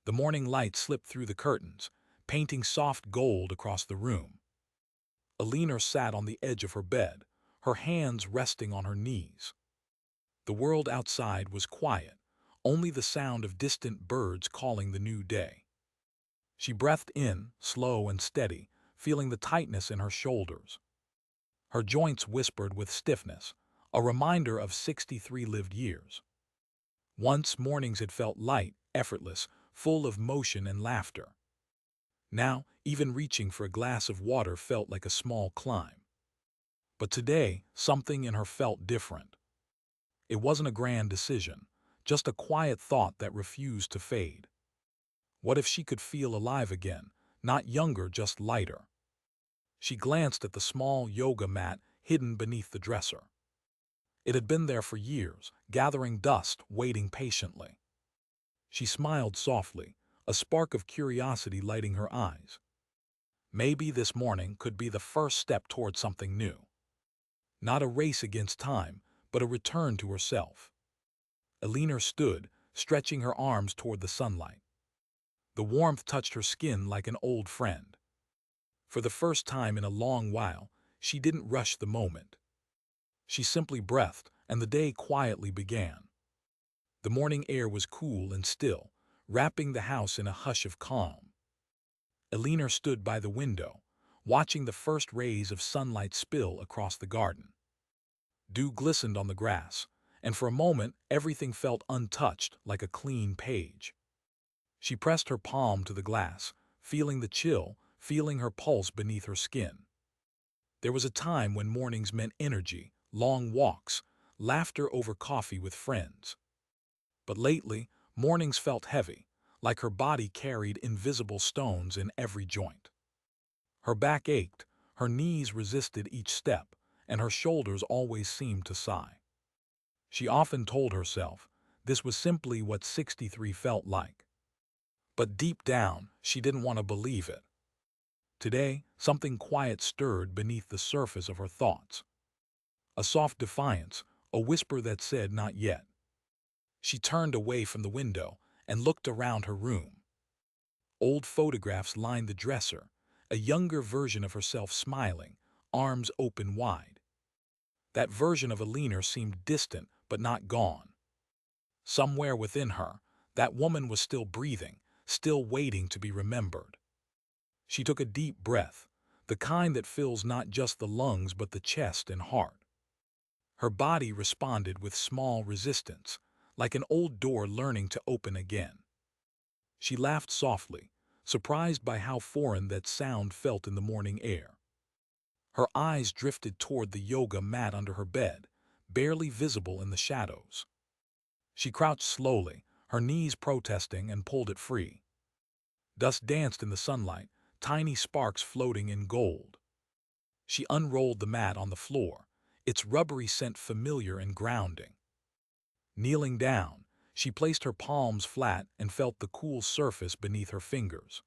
The morning light slipped through the curtains, painting soft gold across the room. Eleanor sat on the edge of her bed, her hands resting on her knees. The world outside was quiet, only the sound of distant birds calling the new day. She breathed in, slow and steady, feeling the tightness in her shoulders. Her joints whispered with stiffness, a reminder of 63 lived years. Once mornings had felt light, effortless, full of motion and laughter. Now, even reaching for a glass of water felt like a small climb. But today, something in her felt different. It wasn't a grand decision, just a quiet thought that refused to fade. What if she could feel alive again, not younger, just lighter? She glanced at the small yoga mat hidden beneath the dresser. It had been there for years, gathering dust, waiting patiently. She smiled softly, a spark of curiosity lighting her eyes. Maybe this morning could be the first step toward something new. Not a race against time, but a return to herself. Eleanor stood, stretching her arms toward the sunlight. The warmth touched her skin like an old friend. For the first time in a long while, she didn't rush the moment. She simply breathed, and the day quietly began. The morning air was cool and still, wrapping the house in a hush of calm. Eleanor stood by the window, watching the first rays of sunlight spill across the garden. Dew glistened on the grass, and for a moment everything felt untouched, like a clean page. She pressed her palm to the glass, feeling the chill, feeling her pulse beneath her skin. There was a time when mornings meant energy, long walks, laughter over coffee with friends. But lately, mornings felt heavy, like her body carried invisible stones in every joint. Her back ached, her knees resisted each step, and her shoulders always seemed to sigh. She often told herself this was simply what 63 felt like. But deep down, she didn't want to believe it. Today, something quiet stirred beneath the surface of her thoughts. A soft defiance, a whisper that said not yet. She turned away from the window and looked around her room. Old photographs lined the dresser, a younger version of herself smiling, arms open wide. That version of Eleanor seemed distant but not gone. Somewhere within her, that woman was still breathing, still waiting to be remembered. She took a deep breath, the kind that fills not just the lungs but the chest and heart. Her body responded with small resistance, like an old door learning to open again. She laughed softly, surprised by how foreign that sound felt in the morning air. Her eyes drifted toward the yoga mat under her bed, barely visible in the shadows. She crouched slowly, her knees protesting, and pulled it free. Dust danced in the sunlight, tiny sparks floating in gold. She unrolled the mat on the floor, its rubbery scent familiar and grounding. Kneeling down, she placed her palms flat and felt the cool surface beneath her fingers.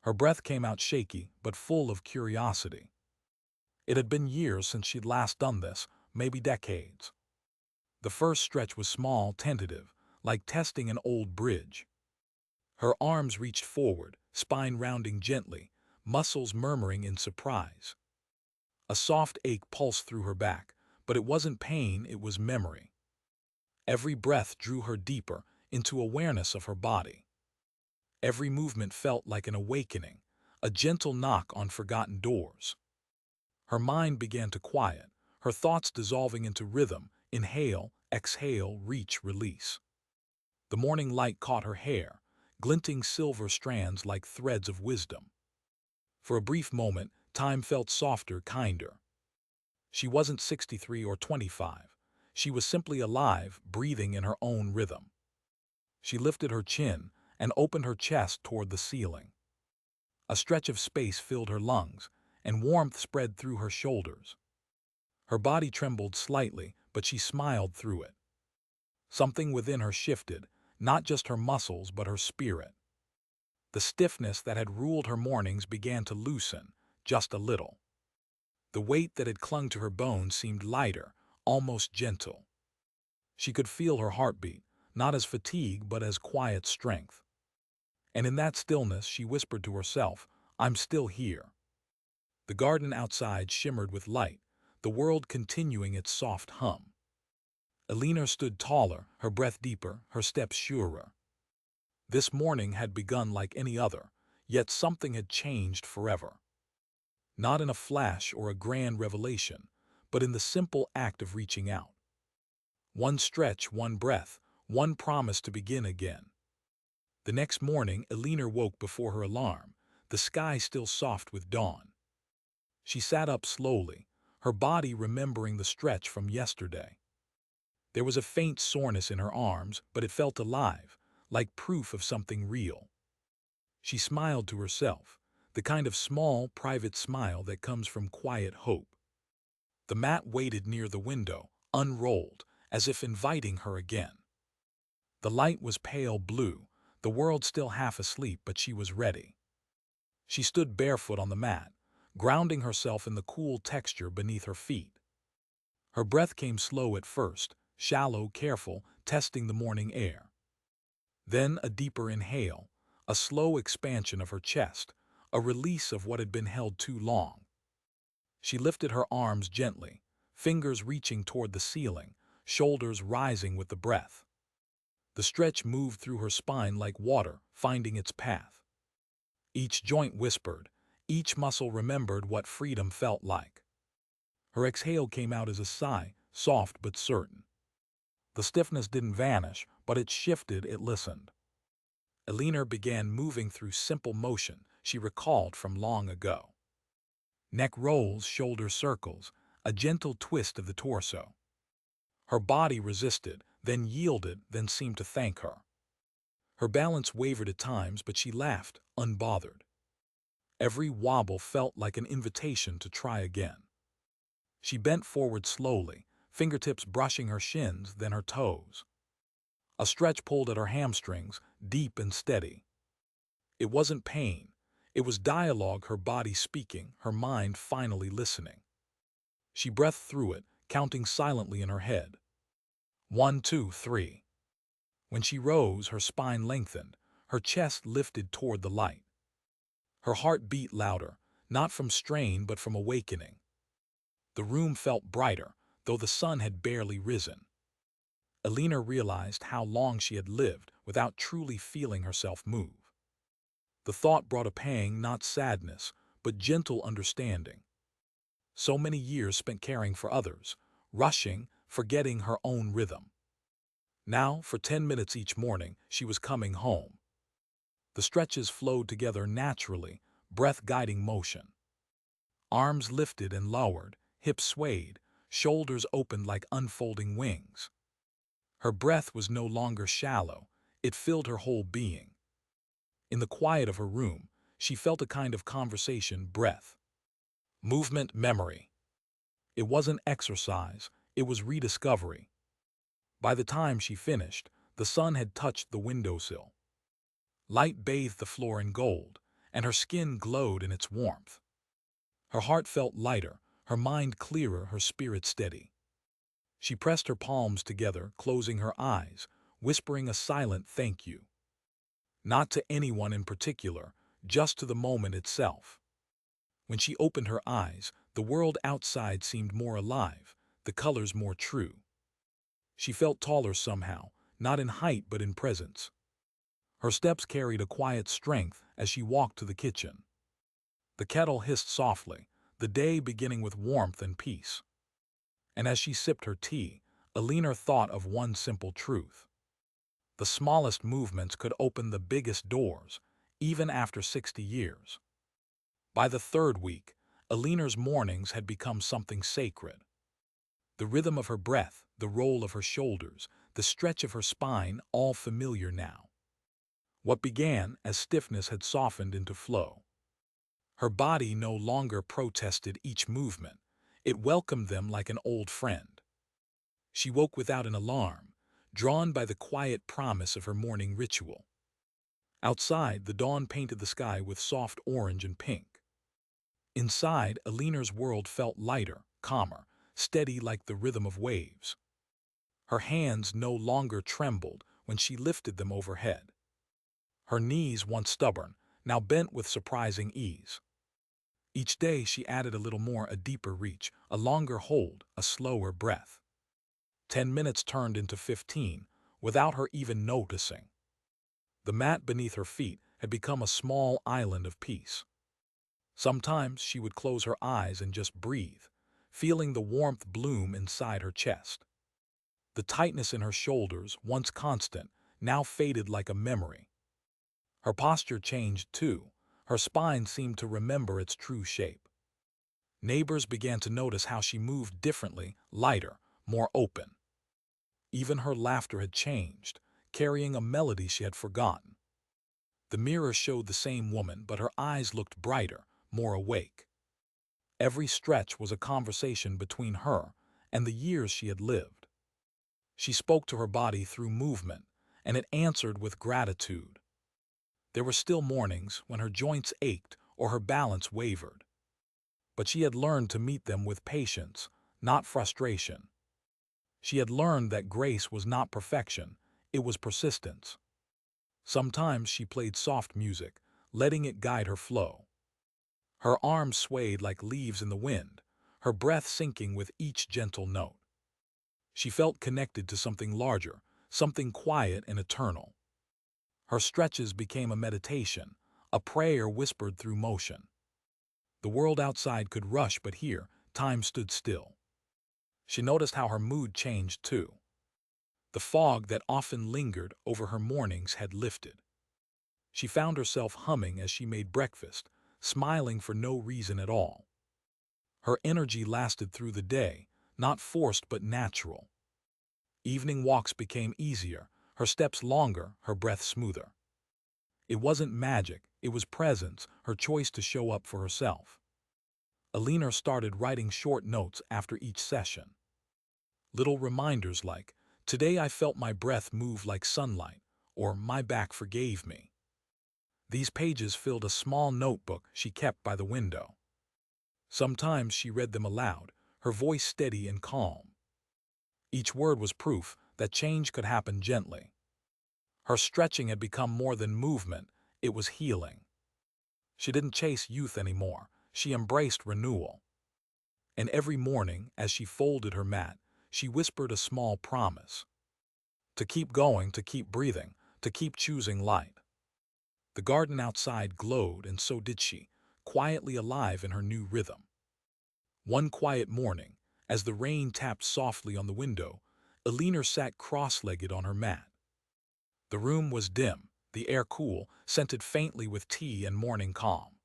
Her breath came out shaky but full of curiosity. It had been years since she'd last done this, maybe decades. The first stretch was small, tentative, like testing an old bridge. Her arms reached forward, spine rounding gently, muscles murmuring in surprise. A soft ache pulsed through her back, but it wasn't pain, it was memory. Every breath drew her deeper into awareness of her body. Every movement felt like an awakening, a gentle knock on forgotten doors. Her mind began to quiet, her thoughts dissolving into rhythm, inhale, exhale, reach, release. The morning light caught her hair, glinting silver strands like threads of wisdom. For a brief moment, time felt softer, kinder. She wasn't 63 or 25. She was simply alive, breathing in her own rhythm. She lifted her chin and opened her chest toward the ceiling. A stretch of space filled her lungs, and warmth spread through her shoulders. Her body trembled slightly, but she smiled through it. Something within her shifted, not just her muscles but her spirit. The stiffness that had ruled her mornings began to loosen, just a little. The weight that had clung to her bones seemed lighter, almost gentle. She could feel her heartbeat, not as fatigue but as quiet strength. And in that stillness, she whispered to herself, "I'm still here." The garden outside shimmered with light, the world continuing its soft hum. Eleanor stood taller, her breath deeper, her steps surer. This morning had begun like any other, yet something had changed forever. Not in a flash or a grand revelation, but in the simple act of reaching out. One stretch, one breath, one promise to begin again. The next morning, Eleanor woke before her alarm, the sky still soft with dawn. She sat up slowly, her body remembering the stretch from yesterday. There was a faint soreness in her arms, but it felt alive, like proof of something real. She smiled to herself, the kind of small, private smile that comes from quiet hope. The mat waited near the window, unrolled, as if inviting her again. The light was pale blue, the world still half asleep, but she was ready. She stood barefoot on the mat, grounding herself in the cool texture beneath her feet. Her breath came slow at first, shallow, careful, testing the morning air. Then a deeper inhale, a slow expansion of her chest, a release of what had been held too long. She lifted her arms gently, fingers reaching toward the ceiling, shoulders rising with the breath. The stretch moved through her spine like water, finding its path. Each joint whispered, each muscle remembered what freedom felt like. Her exhale came out as a sigh, soft but certain. The stiffness didn't vanish, but it shifted, it listened. Eleanor began moving through simple motion she recalled from long ago. Neck rolls, shoulder circles, a gentle twist of the torso. Her body resisted, then yielded, then seemed to thank her. Her balance wavered at times, but she laughed, unbothered. Every wobble felt like an invitation to try again. She bent forward slowly, fingertips brushing her shins, then her toes. A stretch pulled at her hamstrings, deep and steady. It wasn't pain. It was dialogue, her body speaking, her mind finally listening. She breathed through it, counting silently in her head. 1, 2, 3. When she rose, her spine lengthened, her chest lifted toward the light. Her heart beat louder, not from strain but from awakening. The room felt brighter, though the sun had barely risen. Eleanor realized how long she had lived without truly feeling herself move. The thought brought a pang, not sadness, but gentle understanding. So many years spent caring for others, rushing, forgetting her own rhythm. Now, for 10 minutes each morning, she was coming home. The stretches flowed together naturally, breath guiding motion. Arms lifted and lowered, hips swayed, shoulders opened like unfolding wings. Her breath was no longer shallow, it filled her whole being. In the quiet of her room, she felt a kind of conversation breath. Movement memory. It wasn't exercise, it was rediscovery. By the time she finished, the sun had touched the windowsill. Light bathed the floor in gold, and her skin glowed in its warmth. Her heart felt lighter, her mind clearer, her spirit steady. She pressed her palms together, closing her eyes, whispering a silent thank you. Not to anyone in particular, just to the moment itself. When she opened her eyes, the world outside seemed more alive, the colors more true. She felt taller somehow, not in height but in presence. Her steps carried a quiet strength as she walked to the kitchen. The kettle hissed softly, the day beginning with warmth and peace. And as she sipped her tea, Eleanor thought of one simple truth. The smallest movements could open the biggest doors, even after 60 years. By the third week, Eleanor's mornings had become something sacred. The rhythm of her breath, the roll of her shoulders, the stretch of her spine, all familiar now. What began as stiffness had softened into flow. Her body no longer protested each movement. It welcomed them like an old friend. She woke without an alarm, drawn by the quiet promise of her morning ritual. Outside, the dawn painted the sky with soft orange and pink. Inside, Eleanor's world felt lighter, calmer, steady like the rhythm of waves. Her hands no longer trembled when she lifted them overhead. Her knees, once stubborn, now bent with surprising ease. Each day she added a little more, a deeper reach, a longer hold, a slower breath. 10 minutes turned into 15, without her even noticing. The mat beneath her feet had become a small island of peace. Sometimes she would close her eyes and just breathe, feeling the warmth bloom inside her chest. The tightness in her shoulders, once constant, now faded like a memory. Her posture changed too. Her spine seemed to remember its true shape. Neighbors began to notice how she moved differently, lighter, more open. Even her laughter had changed, carrying a melody she had forgotten. The mirror showed the same woman, but her eyes looked brighter, more awake. Every stretch was a conversation between her and the years she had lived. She spoke to her body through movement, and it answered with gratitude. There were still mornings when her joints ached or her balance wavered. But she had learned to meet them with patience, not frustration. She had learned that grace was not perfection, it was persistence. Sometimes she played soft music, letting it guide her flow. Her arms swayed like leaves in the wind, her breath sinking with each gentle note. She felt connected to something larger, something quiet and eternal. Her stretches became a meditation, a prayer whispered through motion. The world outside could rush, but here, time stood still. She noticed how her mood changed too. The fog that often lingered over her mornings had lifted. She found herself humming as she made breakfast, smiling for no reason at all. Her energy lasted through the day, not forced but natural. Evening walks became easier, her steps longer, her breath smoother. It wasn't magic, it was presence, her choice to show up for herself. Eleanor started writing short notes after each session. Little reminders like, "Today I felt my breath move like sunlight," or "My back forgave me." These pages filled a small notebook she kept by the window. Sometimes she read them aloud, her voice steady and calm. Each word was proof that change could happen gently. Her stretching had become more than movement, it was healing. She didn't chase youth anymore, she embraced renewal. And every morning, as she folded her mat, she whispered a small promise. To keep going, to keep breathing, to keep choosing light. The garden outside glowed, and so did she, quietly alive in her new rhythm. One quiet morning, as the rain tapped softly on the window, Eleanor sat cross-legged on her mat. The room was dim, the air cool, scented faintly with tea and morning calm.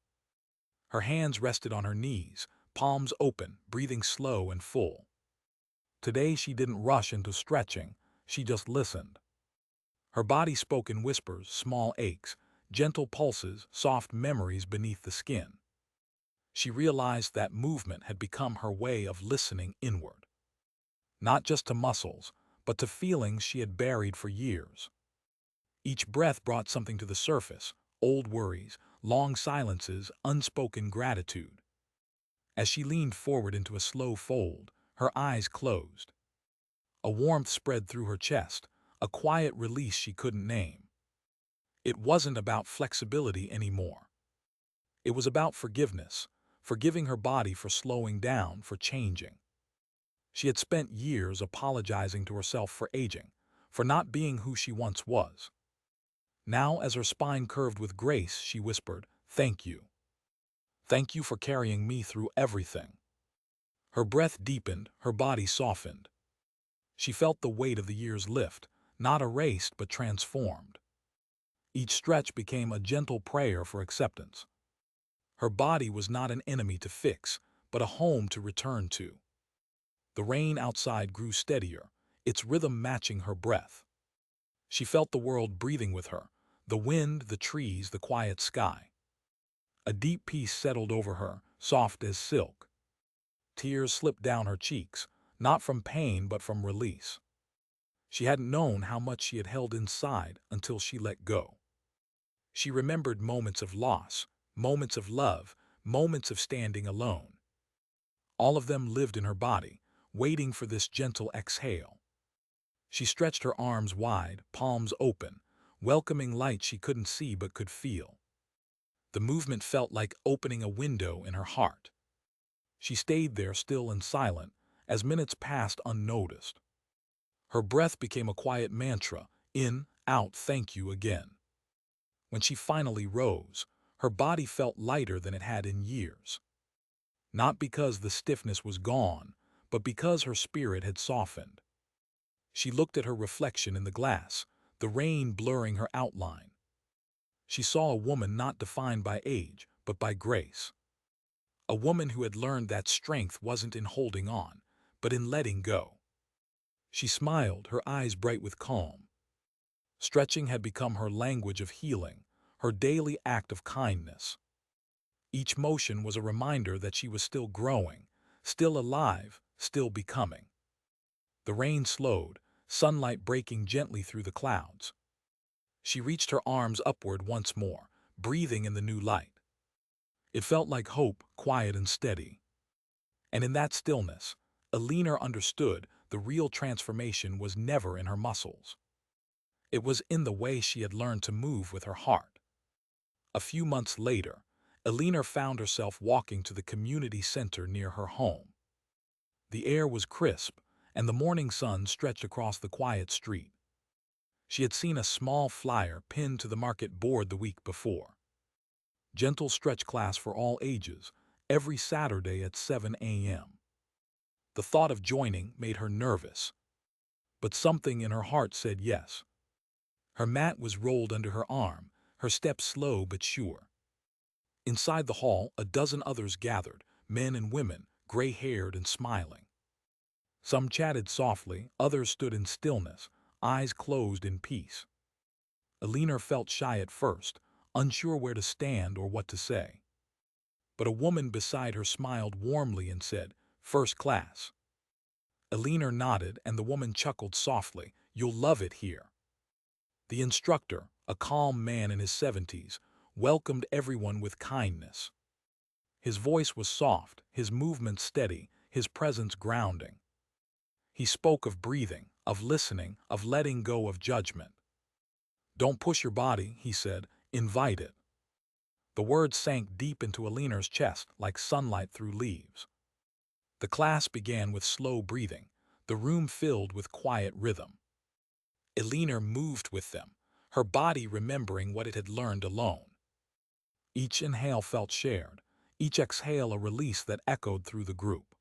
Her hands rested on her knees, palms open, breathing slow and full. Today she didn't rush into stretching, she just listened. Her body spoke in whispers, small aches, gentle pulses, soft memories beneath the skin. She realized that movement had become her way of listening inward. Not just to muscles, but to feelings she had buried for years. Each breath brought something to the surface, old worries, long silences, unspoken gratitude. As she leaned forward into a slow fold, her eyes closed. A warmth spread through her chest, a quiet release she couldn't name. It wasn't about flexibility anymore. It was about forgiveness, forgiving her body for slowing down, for changing. She had spent years apologizing to herself for aging, for not being who she once was. Now, as her spine curved with grace, she whispered, "Thank you. Thank you for carrying me through everything." Her breath deepened, her body softened. She felt the weight of the years lift, not erased but transformed. Each stretch became a gentle prayer for acceptance. Her body was not an enemy to fix, but a home to return to. The rain outside grew steadier, its rhythm matching her breath. She felt the world breathing with her, the wind, the trees, the quiet sky. A deep peace settled over her, soft as silk. Tears slipped down her cheeks, not from pain but from release. She hadn't known how much she had held inside until she let go. She remembered moments of loss, moments of love, moments of standing alone. All of them lived in her body, waiting for this gentle exhale. She stretched her arms wide, palms open, welcoming light she couldn't see but could feel. The movement felt like opening a window in her heart. She stayed there still and silent, as minutes passed unnoticed. Her breath became a quiet mantra, in, out, thank you again. When she finally rose, her body felt lighter than it had in years. Not because the stiffness was gone, but because her spirit had softened. She looked at her reflection in the glass, the rain blurring her outline. She saw a woman not defined by age, but by grace. A woman who had learned that strength wasn't in holding on, but in letting go. She smiled, her eyes bright with calm. Stretching had become her language of healing, her daily act of kindness. Each motion was a reminder that she was still growing, still alive, still becoming. The rain slowed, sunlight breaking gently through the clouds. She reached her arms upward once more, breathing in the new light. It felt like hope, quiet and steady. And in that stillness, Eleanor understood the real transformation was never in her muscles. It was in the way she had learned to move with her heart. A few months later, Eleanor found herself walking to the community center near her home. The air was crisp, and the morning sun stretched across the quiet street. She had seen a small flyer pinned to the market board the week before. Gentle stretch class for all ages, every Saturday at 7 a.m. The thought of joining made her nervous, but something in her heart said yes. Her mat was rolled under her arm, her steps slow but sure. Inside the hall, a dozen others gathered, men and women, gray-haired and smiling. Some chatted softly, others stood in stillness, eyes closed in peace. Eleanor felt shy at first, unsure where to stand or what to say. But a woman beside her smiled warmly and said, "First class." Eleanor nodded and the woman chuckled softly, "You'll love it here." The instructor, a calm man in his 70s, welcomed everyone with kindness. His voice was soft, his movements steady, his presence grounding. He spoke of breathing, of listening, of letting go of judgment. "Don't push your body," he said, "invite it." The words sank deep into Eleanor's chest like sunlight through leaves. The class began with slow breathing, the room filled with quiet rhythm. Eleanor moved with them, her body remembering what it had learned alone. Each inhale felt shared, each exhale a release that echoed through the group.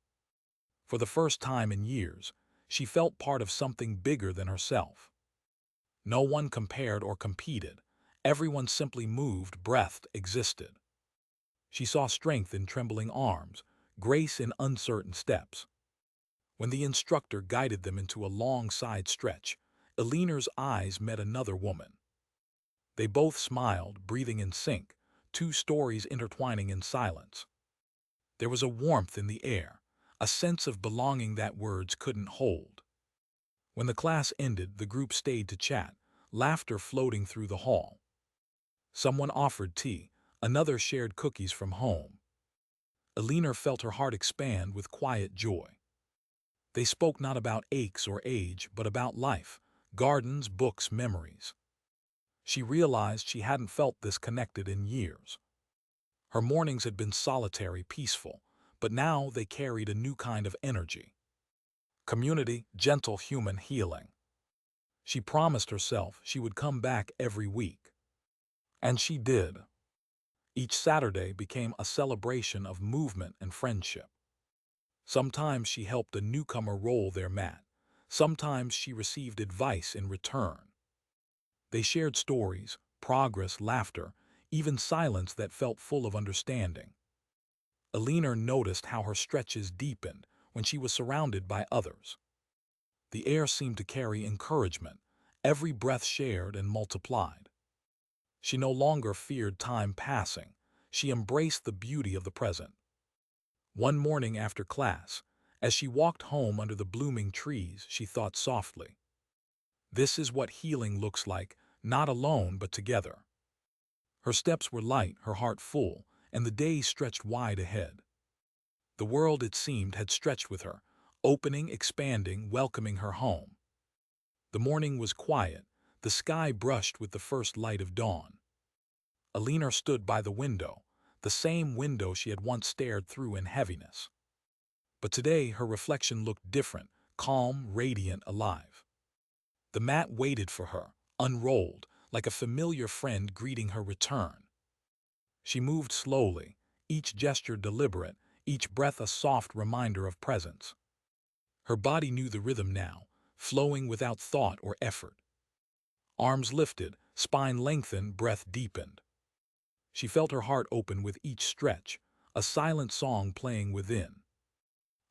For the first time in years, she felt part of something bigger than herself. No one compared or competed. Everyone simply moved, breathed, existed. She saw strength in trembling arms, grace in uncertain steps. When the instructor guided them into a long side stretch, Eleanor's eyes met another woman. They both smiled, breathing in sync, two stories intertwining in silence. There was a warmth in the air, a sense of belonging that words couldn't hold. When the class ended, the group stayed to chat, laughter floating through the hall. Someone offered tea, another shared cookies from home. Eleanor felt her heart expand with quiet joy. They spoke not about aches or age, but about life, gardens, books, memories. She realized she hadn't felt this connected in years. Her mornings had been solitary, peaceful, but now they carried a new kind of energy. Community, gentle human healing. She promised herself she would come back every week. And she did. Each Saturday became a celebration of movement and friendship. Sometimes she helped a newcomer roll their mat. Sometimes she received advice in return. They shared stories, progress, laughter, even silence that felt full of understanding. Eleanor noticed how her stretches deepened when she was surrounded by others. The air seemed to carry encouragement, every breath shared and multiplied. She no longer feared time passing. She embraced the beauty of the present. One morning after class, as she walked home under the blooming trees, she thought softly, "This is what healing looks like, not alone but together." Her steps were light, her heart full, and the day stretched wide ahead. The world, it seemed, had stretched with her, opening, expanding, welcoming her home. The morning was quiet, The sky brushed with the first light of dawn. Eleanor stood by the window, the same window she had once stared through in heaviness. But today her reflection looked different, calm, radiant, alive. The mat waited for her, unrolled, like a familiar friend greeting her return. She moved slowly, each gesture deliberate, each breath a soft reminder of presence. Her body knew the rhythm now, flowing without thought or effort. Arms lifted, spine lengthened, breath deepened. She felt her heart open with each stretch, a silent song playing within.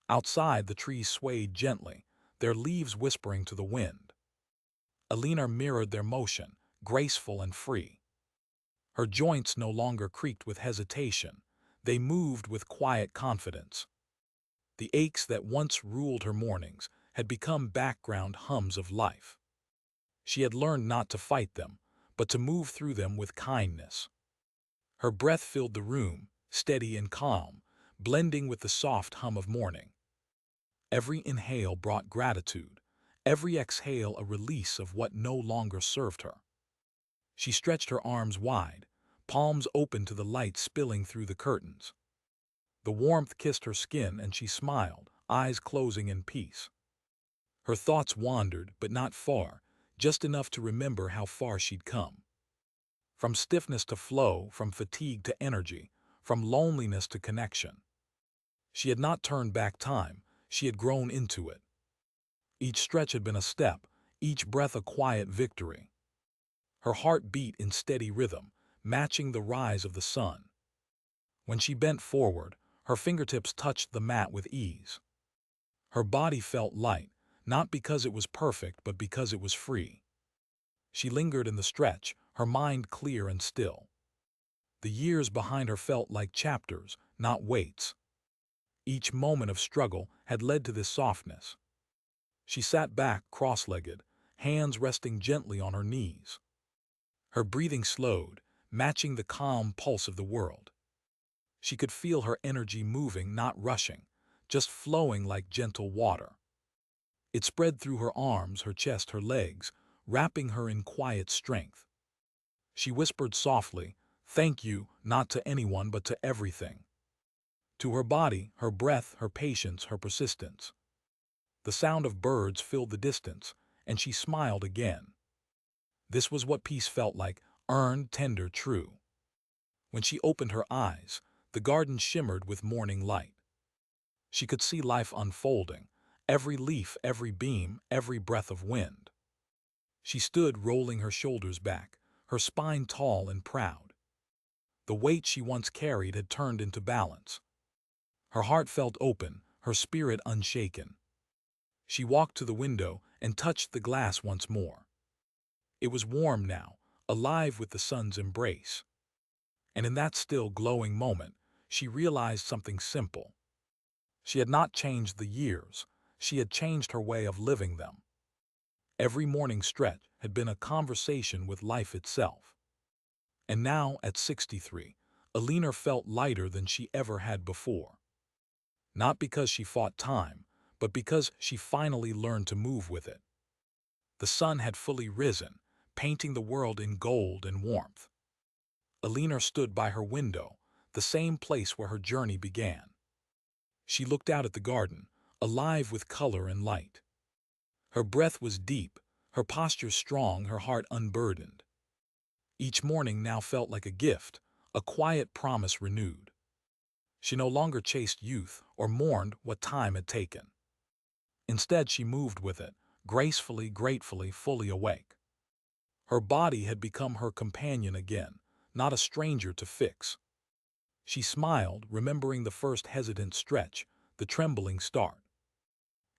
Outside, the trees swayed gently, their leaves whispering to the wind. Eleanor mirrored their motion, graceful and free. Her joints no longer creaked with hesitation. They moved with quiet confidence. The aches that once ruled her mornings had become background hums of life. She had learned not to fight them, but to move through them with kindness. Her breath filled the room, steady and calm, blending with the soft hum of morning. Every inhale brought gratitude, every exhale a release of what no longer served her. She stretched her arms wide, palms open to the light spilling through the curtains. The warmth kissed her skin and she smiled, eyes closing in peace. Her thoughts wandered, but not far, just enough to remember how far she'd come. From stiffness to flow, from fatigue to energy, from loneliness to connection. She had not turned back time, she had grown into it. Each stretch had been a step, each breath a quiet victory. Her heart beat in steady rhythm, matching the rise of the sun. When she bent forward, her fingertips touched the mat with ease. Her body felt light, not because it was perfect, but because it was free. She lingered in the stretch, her mind clear and still. The years behind her felt like chapters, not weights. Each moment of struggle had led to this softness. She sat back, cross-legged, hands resting gently on her knees. Her breathing slowed, matching the calm pulse of the world. She could feel her energy moving, not rushing, just flowing like gentle water. It spread through her arms, her chest, her legs, wrapping her in quiet strength. She whispered softly, "Thank you, not to anyone but to everything." To her body, her breath, her patience, her persistence. The sound of birds filled the distance, and she smiled again. This was what peace felt like, earned, tender, true. When she opened her eyes, the garden shimmered with morning light. She could see life unfolding, every leaf, every beam, every breath of wind. She stood rolling her shoulders back, her spine tall and proud. The weight she once carried had turned into balance. Her heart felt open, her spirit unshaken. She walked to the window and touched the glass once more. It was warm now, alive with the sun's embrace. And in that still glowing moment, she realized something simple. She had not changed the years, she had changed her way of living them. Every morning stretch had been a conversation with life itself. And now, at 63, Eleanor felt lighter than she ever had before. Not because she fought time, but because she finally learned to move with it. The sun had fully risen, painting the world in gold and warmth. Eleanor stood by her window, the same place where her journey began. She looked out at the garden, alive with color and light. Her breath was deep, her posture strong, her heart unburdened. Each morning now felt like a gift, a quiet promise renewed. She no longer chased youth or mourned what time had taken. Instead, she moved with it, gracefully, gratefully, fully awake. Her body had become her companion again, not a stranger to fix. She smiled, remembering the first hesitant stretch, the trembling start.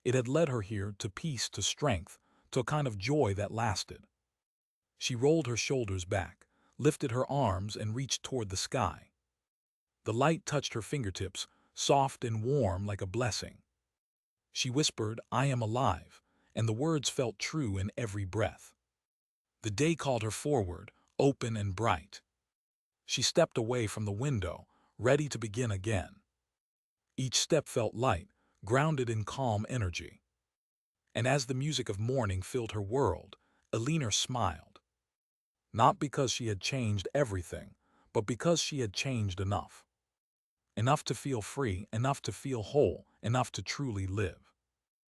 It had led her here to peace, to strength, to a kind of joy that lasted. She rolled her shoulders back, lifted her arms, and reached toward the sky. The light touched her fingertips, soft and warm like a blessing. She whispered, "I am alive," and the words felt true in every breath. The day called her forward, open and bright. She stepped away from the window, ready to begin again. Each step felt light, grounded in calm energy. And as the music of morning filled her world, Eleanor smiled, not because she had changed everything, but because she had changed enough. Enough to feel free, enough to feel whole, enough to truly live.